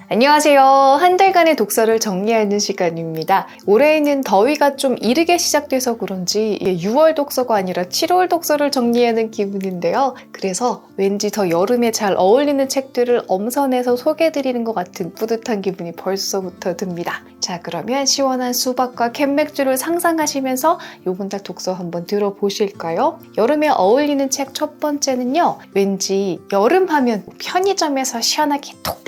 안녕하세요. 한 달간의 독서를 정리하는 시간입니다. 올해에는 더위가 좀 이르게 시작돼서 그런지 6월 독서가 아니라 7월 독서를 정리하는 기분인데요. 그래서 왠지 더 여름에 잘 어울리는 책들을 엄선해서 소개해드리는 것 같은 뿌듯한 기분이 벌써부터 듭니다. 자, 그러면 시원한 수박과 캔맥주를 상상하시면서 요번 달 독서 한번 들어보실까요? 여름에 어울리는 책 첫 번째는요. 왠지 여름 하면 편의점에서 시원하게 톡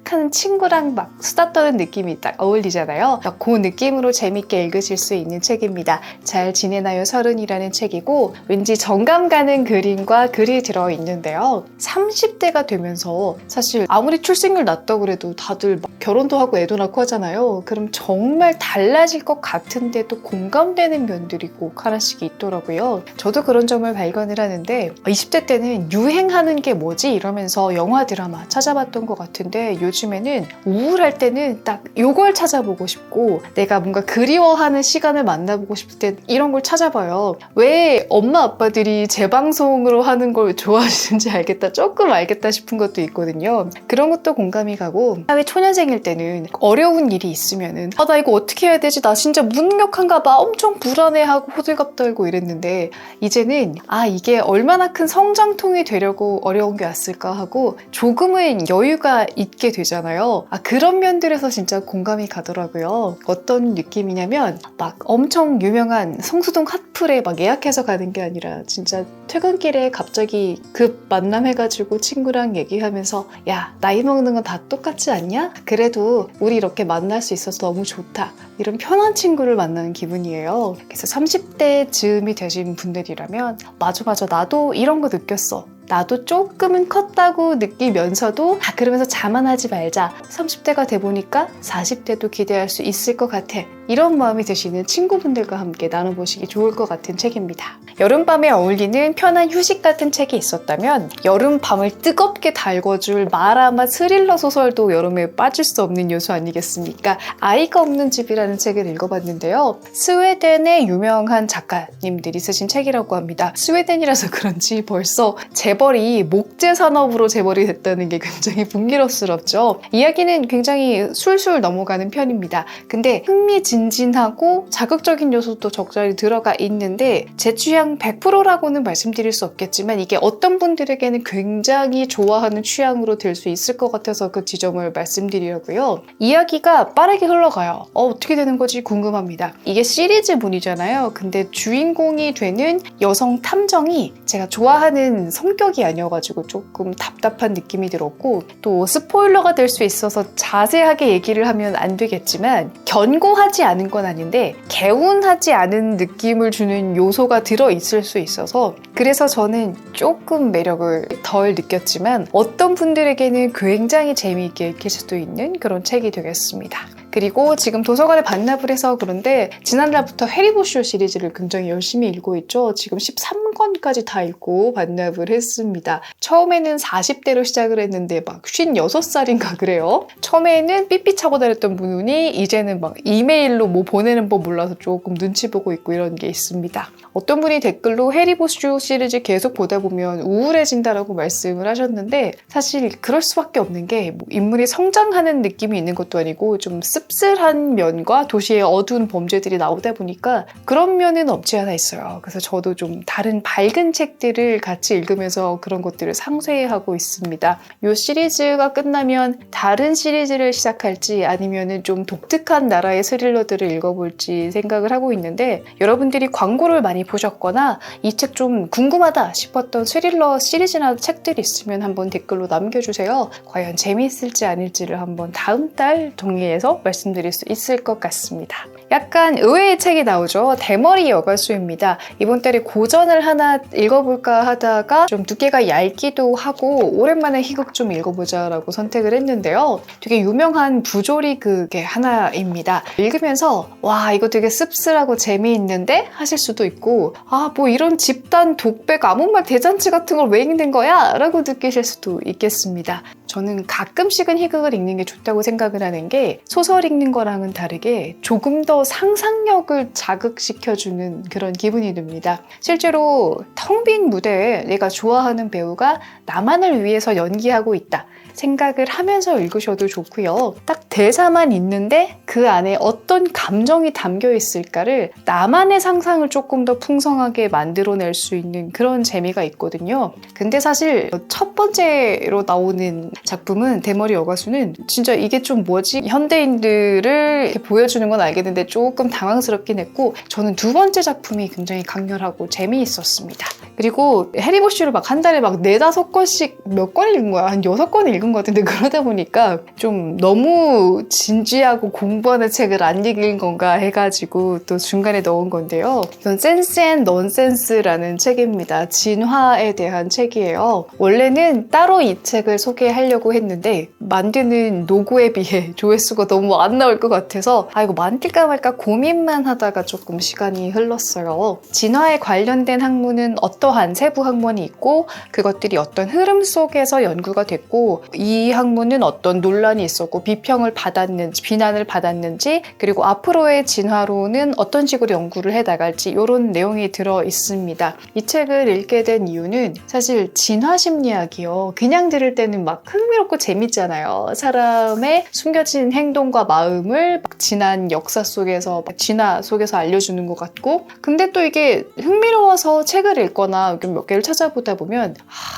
하는 친구랑 막 수다 떠는 느낌이 딱 어울리잖아요. 그 느낌으로 재밌게 읽으실 수 있는 책입니다. 잘 지내나요 서른이라는 책이고 왠지 정감 가는 그림과 글이 들어있는데요. 30대가 되면서 사실 아무리 출생률 낮다고 그래도 다들 막 결혼도 하고 애도 낳고 하잖아요. 그럼 정말 달라질 것 같은데도 공감되는 면들이 꼭 하나씩 있더라고요. 저도 그런 점을 발견을 하는데 20대 때는 유행하는 게 뭐지? 이러면서 영화 드라마 찾아봤던 것 같은데 요즘에는 우울할 때는 딱 요걸 찾아보고 싶고 내가 뭔가 그리워하는 시간을 만나보고 싶을 때 이런 걸 찾아봐요. 왜 엄마 아빠들이 재방송으로 하는 걸 좋아하시는지 알겠다, 조금 알겠다 싶은 것도 있거든요. 그런 것도 공감이 가고 사회 초년생일 때는 어려운 일이 있으면은 나 이거 어떻게 해야 되지? 나 진짜 무능력한가 봐. 엄청 불안해하고 호들갑 떨고 이랬는데 이제는 이게 얼마나 큰 성장통이 되려고 어려운 게 왔을까 하고 조금은 여유가 있게 되잖아요. 그런 면들에서 진짜 공감이 가더라고요. 어떤 느낌이냐면 막 엄청 유명한 성수동 핫플에 막 예약해서 가는 게 아니라 진짜 퇴근길에 갑자기 급 만남해가지고 친구랑 얘기하면서 야, 나이 먹는 건 다 똑같지 않냐? 그래도 우리 이렇게 만날 수 있어서 너무 좋다. 이런 편한 친구를 만나는 기분이에요. 그래서 30대 즈음이 되신 분들이라면 맞아 나도 이런 거 느꼈어. 나도 조금은 컸다고 느끼면서도 그러면서 자만하지 말자. 30대가 돼보니까 40대도 기대할 수 있을 것 같아. 이런 마음이 드시는 친구분들과 함께 나눠보시기 좋을 것 같은 책입니다. 여름밤에 어울리는 편한 휴식 같은 책이 있었다면 여름밤을 뜨겁게 달궈줄 마라맛 스릴러 소설도 여름에 빠질 수 없는 요소 아니겠습니까? 아이가 없는 집이라는 책을 읽어봤는데요. 스웨덴의 유명한 작가님들이 쓰신 책이라고 합니다. 스웨덴이라서 그런지 벌써 재벌이 목재 산업으로 재벌이 됐다는 게 굉장히 분기럽스럽죠. 이야기는 굉장히 술술 넘어가는 편입니다. 근데 흥미진진하고 자극적인 요소도 적절히 들어가 있는데 제 취향 100%라고는 말씀드릴 수 없겠지만 이게 어떤 분들에게는 굉장히 좋아하는 취향으로 될 수 있을 것 같아서 그 지점을 말씀드리려고요. 이야기가 빠르게 흘러가요. 어떻게 되는 거지 궁금합니다. 이게 시리즈물이잖아요. 근데 주인공이 되는 여성 탐정이 제가 좋아하는 성격이 아니어가지고 조금 답답한 느낌이 들었고 또 스포일러가 될 수 있어서 자세하게 얘기를 하면 안 되겠지만 견고하지 않은 건 아닌데 개운하지 않은 느낌을 주는 요소가 들어있을 수 있어서 그래서 저는 조금 매력을 덜 느꼈지만 어떤 분들에게는 굉장히 재미있게 읽힐 수도 있는 그런 책이 되겠습니다. 그리고 지금 도서관에 반납을 해서 그런데 지난달부터 해리포터 시리즈를 굉장히 열심히 읽고 있죠. 지금 13권까지 다 읽고 반납을 했습니다. 처음에는 40대로 시작을 했는데 막 56살인가 그래요. 처음에는 삐삐 차고 다녔던 분이 이제는 막 이메일로 뭐 보내는 법 몰라서 조금 눈치 보고 있고 이런 게 있습니다. 어떤 분이 댓글로 해리포터 시리즈 계속 보다 보면 우울해진다라고 말씀을 하셨는데 사실 그럴 수밖에 없는 게 인물이 성장하는 느낌이 있는 것도 아니고 좀 씁쓸한 면과 도시의 어두운 범죄들이 나오다 보니까 그런 면은 없지 않아 있어요. 그래서 저도 좀 다른 밝은 책들을 같이 읽으면서 그런 것들을 상쇄하고 있습니다. 이 시리즈가 끝나면 다른 시리즈를 시작할지 아니면은 좀 독특한 나라의 스릴러들을 읽어볼지 생각을 하고 있는데 여러분들이 광고를 많이 보셨거나 이 책 좀 궁금하다 싶었던 스릴러 시리즈나 책들이 있으면 한번 댓글로 남겨주세요. 과연 재미있을지 아닐지를 한번 다음 달 정리해서 말씀드릴 수 있을 것 같습니다. 약간 의외의 책이 나오죠. 대머리 여가수입니다. 이번 달에 고전을 하나 읽어볼까 하다가 좀 두께가 얇기도 하고 오랜만에 희극 좀 읽어보자라고 선택을 했는데요. 되게 유명한 부조리 그게 하나입니다. 읽으면서 와 이거 되게 씁쓸하고 재미있는데 하실 수도 있고 뭐 이런 집단 독백 아무 말 대잔치 같은 걸 왜 읽는 거야? 라고 느끼실 수도 있겠습니다. 저는 가끔씩은 희극을 읽는 게 좋다고 생각을 하는 게 소설 읽는 거랑은 다르게 조금 더 상상력을 자극시켜주는 그런 기분이 듭니다. 실제로 텅 빈 무대에 내가 좋아하는 배우가 나만을 위해서 연기하고 있다. 생각을 하면서 읽으셔도 좋고요. 딱 대사만 있는데 그 안에 어떤 감정이 담겨 있을까를 나만의 상상을 조금 더 풍성하게 만들어낼 수 있는 그런 재미가 있거든요. 근데 사실 첫 번째로 나오는 작품은 대머리 여가수는 진짜 이게 좀 뭐지? 현대인들을 이렇게 보여주는 건 알겠는데 조금 당황스럽긴 했고, 저는 두 번째 작품이 굉장히 강렬하고 재미있었습니다. 그리고 해리포쉬를 막 한 달에 막 4-5권씩 몇 권 읽은 거야. 한 6권 읽은 것 같은데, 그러다 보니까 좀 너무 진지하고 공부하는 책을 안 읽은 건가 해가지고 또 중간에 넣은 건데요. 이건 센스 앤 넌센스라는 책입니다. 진화에 대한 책이에요. 원래는 따로 이 책을 소개하려고 했는데 만드는 노고에 비해 조회수가 너무 안 나올 것 같아서 이거 만들까 말까 고민만 하다가 조금 시간이 흘렀어요. 진화에 관련된 학문은 어떠한 세부 학문이 있고 그것들이 어떤 흐름 속에서 연구가 됐고 이 학문은 어떤 논란이 있었고 비평을 받았는지 비난을 받았는지 그리고 앞으로의 진화론은 어떤 식으로 연구를 해나갈지 이런 내용이 들어 있습니다. 이 책을 읽게 된 이유는 사실 진화 심리학이요. 그냥 들을 때는 막 흥미롭고 재밌잖아요. 사람의 숨겨진 행동과 마음을 막 지난 역사 속에서 진화 속에서 알려주는 것 같고, 근데 또 이게 흥미로워서 책을 읽거나 몇 개를 찾아보다 보면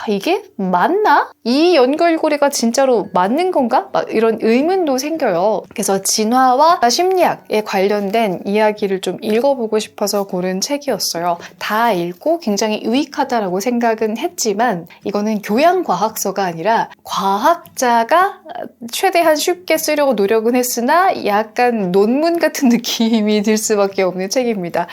이게 맞나? 이 연결고리가 진짜로 맞는 건가? 막 이런 의문도 생겨요. 그래서 진화와 심리학에 관련된 이야기를 좀 읽어보고 싶어서 고른 책이었어요. 다 읽고 굉장히 유익하다라고 생각은 했지만 이거는 교양과학서가 아니라 과학자가 최대한 쉽게 쓰려고 노력은 했으나 약간 논문 같은 느낌이 들 수밖에 없는 책입니다.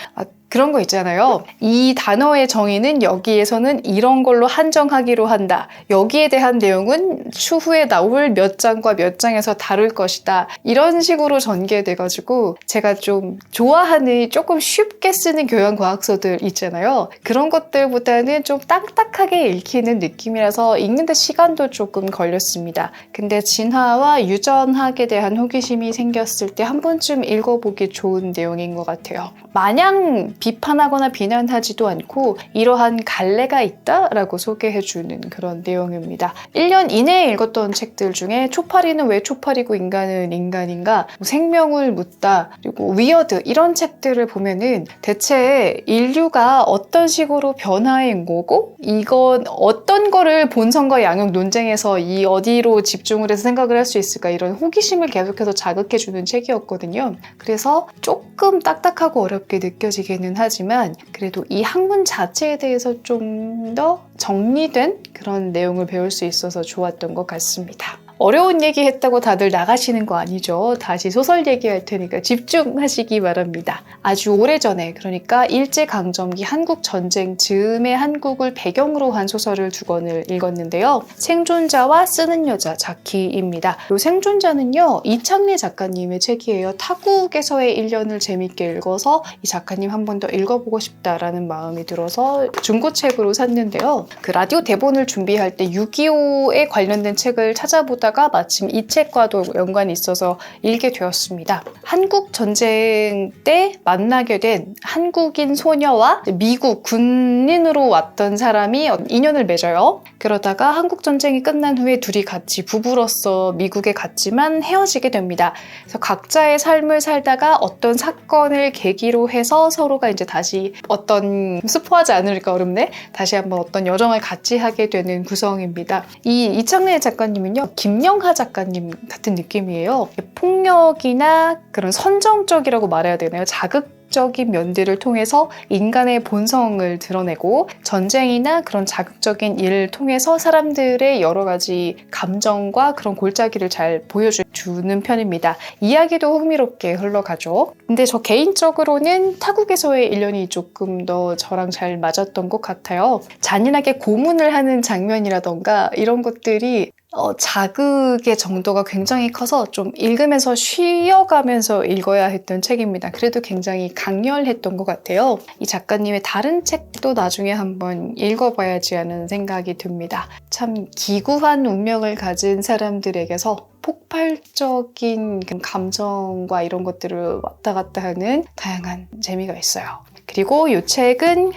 그런 거 있잖아요. 이 단어의 정의는 여기에서는 이런 걸로 한정하기로 한다. 여기에 대한 내용은 추후에 나올 몇 장과 몇 장에서 다룰 것이다. 이런 식으로 전개돼가지고 제가 좀 좋아하는 조금 쉽게 쓰는 교양과학서들 있잖아요. 그런 것들보다는 좀 딱딱하게 읽히는 느낌이라서 읽는데 시간도 조금 걸렸습니다. 근데 진화와 유전학에 대한 호기심이 생겼을 때 한 번쯤 읽어보기 좋은 내용인 것 같아요. 마냥 비판하거나 비난하지도 않고 이러한 갈래가 있다라고 소개해주는 그런 내용입니다. 1년 이내에 읽었던 책들 중에 초파리는 왜 초파리고 인간은 인간인가, 생명을 묻다, 그리고 위어드 이런 책들을 보면은 대체 인류가 어떤 식으로 변화한 거고 이건 어떤 거를 본성과 양육 논쟁에서 이 어디로 집중을 해서 생각을 할 수 있을까, 이런 호기심을 계속해서 자극해주는 책이었거든요. 그래서 조금 딱딱하고 어렵게 느껴지기는 하지만 그래도 이 학문 자체에 대해서 좀 더 정리된 그런 내용을 배울 수 있어서 좋았던 것 같습니다. 어려운 얘기 했다고 다들 나가시는 거 아니죠? 다시 소설 얘기할 테니까 집중하시기 바랍니다. 아주 오래전에, 그러니까 일제강점기 한국전쟁 즈음의 한국을 배경으로 한 소설을 2권을 읽었는데요. 생존자와 쓰는 여자 자키입니다. 이 생존자는요, 이창래 작가님의 책이에요. 타국에서의 1년을 재밌게 읽어서 이 작가님 한 번 더 읽어보고 싶다라는 마음이 들어서 중고책으로 샀는데요. 그 라디오 대본을 준비할 때 6.25에 관련된 책을 찾아보다 마침 이 책과도 연관이 있어서 읽게 되었습니다. 한국 전쟁 때 만나게 된 한국인 소녀와 미국 군인으로 왔던 사람이 인연을 맺어요. 그러다가 한국 전쟁이 끝난 후에 둘이 같이 부부로서 미국에 갔지만 헤어지게 됩니다. 그래서 각자의 삶을 살다가 어떤 사건을 계기로 해서 서로가 이제 다시 어떤, 스포하지 않으니까 어렵네, 다시 한번 어떤 여정을 같이 하게 되는 구성입니다. 이 이창래 작가님은요, 김영하 작가님 같은 느낌이에요. 폭력이나 그런 선정적이라고 말해야 되나요? 자극적인 면들을 통해서 인간의 본성을 드러내고 전쟁이나 그런 자극적인 일을 통해서 사람들의 여러 가지 감정과 그런 골짜기를 잘 보여주는 편입니다. 이야기도 흥미롭게 흘러가죠. 근데 저 개인적으로는 타국에서의 1년이 조금 더 저랑 잘 맞았던 것 같아요. 잔인하게 고문을 하는 장면이라던가 이런 것들이 자극의 정도가 굉장히 커서 좀 읽으면서 쉬어가면서 읽어야 했던 책입니다. 그래도 굉장히 강렬했던 것 같아요. 이 작가님의 다른 책도 나중에 한번 읽어봐야지 하는 생각이 듭니다. 참 기구한 운명을 가진 사람들에게서 폭발적인 감정과 이런 것들을 왔다 갔다 하는 다양한 재미가 있어요. 그리고 이 책은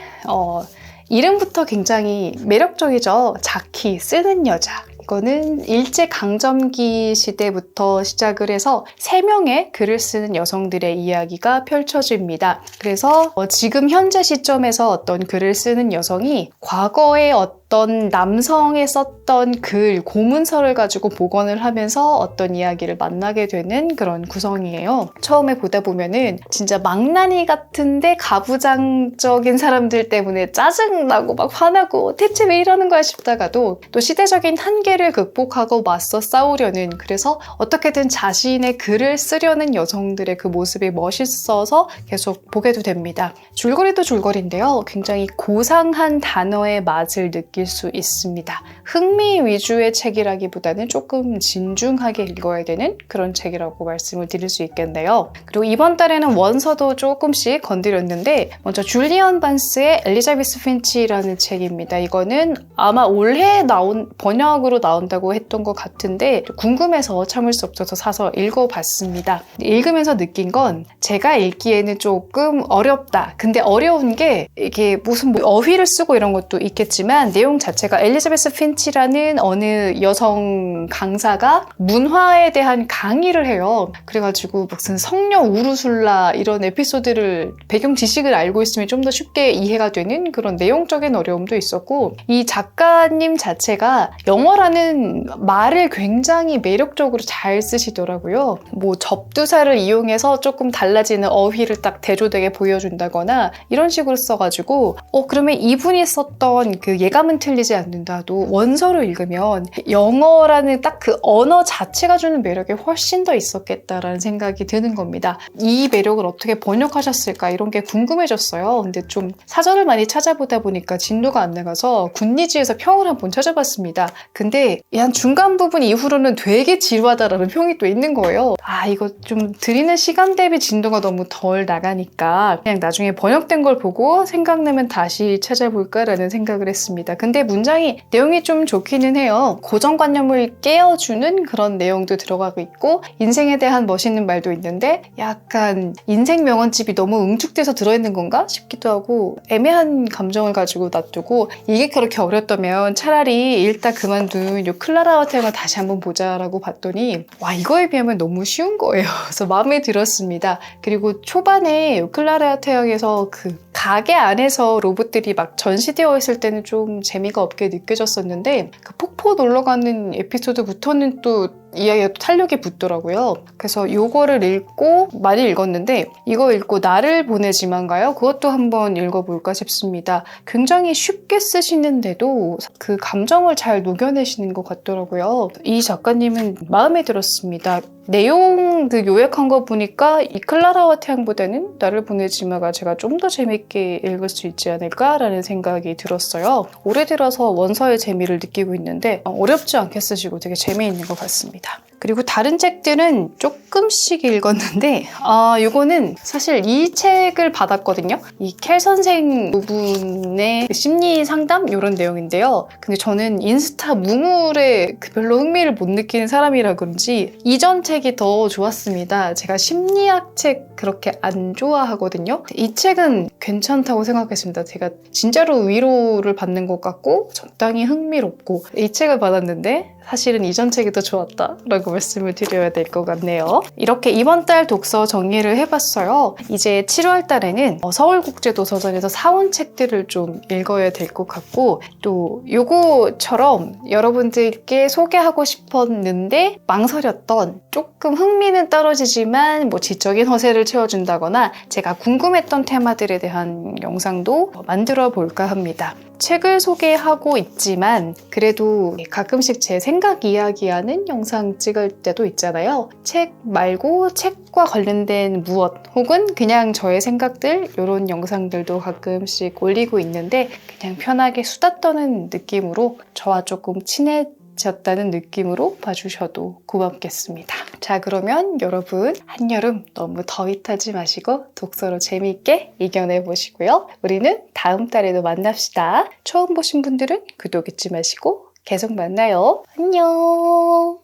이름부터 굉장히 매력적이죠. 자키, 쓰는 여자. 이거는 일제강점기 시대부터 시작을 해서 3명의 글을 쓰는 여성들의 이야기가 펼쳐집니다. 그래서 지금 현재 시점에서 어떤 글을 쓰는 여성이 과거에 어떤 남성이 썼던 글, 고문서를 가지고 복원을 하면서 어떤 이야기를 만나게 되는 그런 구성이에요. 처음에 보다 보면은 진짜 망나니 같은데 가부장적인 사람들 때문에 짜증나고 막 화나고 대체 왜 이러는 거야 싶다가도 또 시대적인 한계를 극복하고 맞서 싸우려는, 그래서 어떻게든 자신의 글을 쓰려는 여성들의 그 모습이 멋있어서 계속 보게도 됩니다. 줄거리도 줄거리인데요. 굉장히 고상한 단어의 맛을 느낄 수 있습니다. 흥미 위주의 책이라기보다는 조금 진중하게 읽어야 되는 그런 책이라고 말씀을 드릴 수 있겠네요. 그리고 이번 달에는 원서도 조금씩 건드렸는데, 먼저 줄리언 반스의 엘리자베스 핀치라는 책입니다. 이거는 아마 올해 번역으로 나온다고 했던 것 같은데 궁금해서 참을 수 없어서 사서 읽어봤습니다. 읽으면서 느낀 건 제가 읽기에는 조금 어렵다. 근데 어려운 게 이게 무슨 어휘를 쓰고 이런 것도 있겠지만 내용 자체가 엘리자베스 핀치라는 어느 여성 강사가 문화에 대한 강의를 해요. 그래가지고 무슨 성녀 우르술라 이런 에피소드를 배경 지식을 알고 있으면 좀 더 쉽게 이해가 되는 그런 내용적인 어려움도 있었고, 이 작가님 자체가 영어라는 말을 굉장히 매력적으로 잘 쓰시더라고요. 뭐 접두사를 이용해서 조금 달라지는 어휘를 딱 대조되게 보여준다거나 이런 식으로 써가지고 그러면 이분이 썼던 그 예감은 틀리지 않는다도 원서를 읽으면 영어라는 딱 그 언어 자체가 주는 매력이 훨씬 더 있었겠다라는 생각이 드는 겁니다. 이 매력을 어떻게 번역하셨을까 이런 게 궁금해졌어요. 근데 좀 사전을 많이 찾아보다 보니까 진도가 안 나가서 굿니즈에서 평을 한번 찾아봤습니다. 근데 한 중간 부분 이후로는 되게 지루하다라는 평이 또 있는 거예요. 이거 좀 드리는 시간 대비 진도가 너무 덜 나가니까 그냥 나중에 번역된 걸 보고 생각나면 다시 찾아볼까라는 생각을 했습니다. 근데 문장이 내용이 좀 좋기는 해요. 고정관념을 깨워주는 그런 내용도 들어가고 있고, 인생에 대한 멋있는 말도 있는데 약간 인생 명언집이 너무 응축돼서 들어있는 건가 싶기도 하고 애매한 감정을 가지고 놔두고, 이게 그렇게 어렵다면 차라리 읽다 그만둔 요 클라라 와테형을 다시 한번 보자라고 봤더니 이거에 비하면 너무 쉬운 거예요. 그래서 마음에 들었습니다. 그리고 초반에 클라라 와테형에서 그 가게 안에서 로봇들이 막 전시되어 있을 때는 좀 재미가 없게 느껴졌었는데 그 폭포 놀러가는 에피소드부터는 또 이야기가 또 탄력이 붙더라고요. 그래서 요거를 읽고 많이 읽었는데, 이거 읽고 나를 보내지만가요? 그것도 한번 읽어볼까 싶습니다. 굉장히 쉽게 쓰시는데도 그 감정을 잘 녹여내시는 것 같더라고요. 이 작가님은 마음에 들었습니다. 내용 요약한 거 보니까 이 클라라와 태양보다는 나를 보내지마가 제가 좀 더 재밌게 읽을 수 있지 않을까라는 생각이 들었어요. 올해 들어서 원서의 재미를 느끼고 있는데 어렵지 않게 쓰시고 되게 재미있는 것 같습니다. 그리고 다른 책들은 조금씩 읽었는데 이거는 사실 이 책을 받았거든요. 이 켈 선생 부분의 심리 상담 이런 내용인데요. 근데 저는 인스타 무물에 별로 흥미를 못 느끼는 사람이라 그런지 이전 책이 더 좋았습니다. 제가 심리학 책 그렇게 안 좋아하거든요. 이 책은 괜찮다고 생각했습니다. 제가 진짜로 위로를 받는 것 같고 적당히 흥미롭고, 이 책을 받았는데 사실은 이전 책이 더 좋았다라고 말씀을 드려야 될 것 같네요. 이렇게 이번 달 독서 정리를 해봤어요. 이제 7월 달에는 서울국제도서관에서 사온 책들을 좀 읽어야 될 것 같고, 또 요거처럼 여러분들께 소개하고 싶었는데 망설였던, 조금 흥미는 떨어지지만 뭐 지적인 허세를 채워준다거나 제가 궁금했던 테마들에 대한 영상도 만들어 볼까 합니다. 책을 소개하고 있지만 그래도 가끔씩 제 생각 이야기하는 영상 찍을 때도 있잖아요. 책 말고 책과 관련된 무엇 혹은 그냥 저의 생각들, 이런 영상들도 가끔씩 올리고 있는데 그냥 편하게 수다 떠는 느낌으로 저와 조금 친해졌다는 느낌으로 봐주셔도 고맙겠습니다. 자, 그러면 여러분 한여름 너무 더위 타지 마시고 독서로 재미있게 이겨내 보시고요. 우리는 다음 달에도 만납시다. 처음 보신 분들은 구독 잊지 마시고 계속 만나요. 안녕.